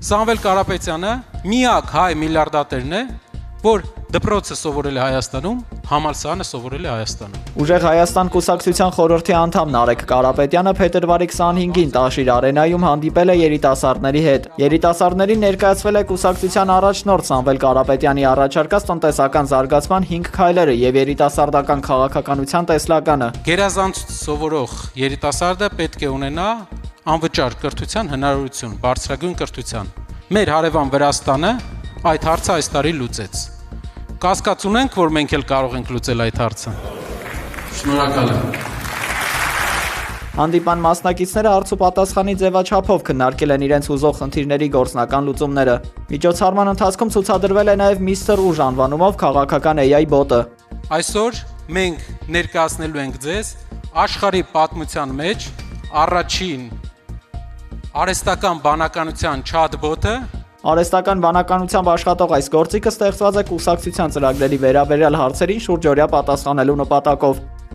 Սամվել Կարապետյանը միակ հայ միլիարդատերն է, որ դպրոցը սովորել է Հայաստանում, համալսարանը սովորել է Հայաստանում։ Ուժեղ Հայաստան կուսակցության խորհրդի անդամ Նարեկ Կարապետյանը փետրվարի 25-ին Տաշիր արենայում հանդիպել է երիտասարդների հետ։ Երիտասարդներին ներկայացվել է կուսակցության առաջնորդ Սամվել Կարապետյանի առաջարկած տնտեսական զարգացման 5 քայլերը եւ երիտասարդական քաղաքականության տեսլականը։ Գերազանց սովորող երիտասարդը պետք է ունենա անվճար կրթության հնարավորություն, բարձրագույն կրթության։ Մեր հարևան Վրաստանը այդ հարցը այս տարի լուծեց։ Կասկած ունենք, որ մենք էլ կարող ենք լուծել այդ հարցը։ Շնորհակալ եմ։ Հանդիպան մասնակիցները հարց ու պատասխանի ձևաչափով քննարկել են իրենց հուզող խնդիրների գործնական լուծումները։ Միջոցառման ընթացքում ցուցադրվել է նաև Mr. Ուժ անվանումով քաղաքական AI բոտը։ Այսօր մենք ներկայացնելու ենք ձեզ աշխարհի պատմության մեջ առաջին արհեստական բանականության chat-bot-ը։ Արհեստական բանականությամբ աշխատող այս գործիքը ստեղծված է կուսակցության ծրագրերի վերաբերյալ հարցերին շուրջօրյա պատասխանելու նպատակով։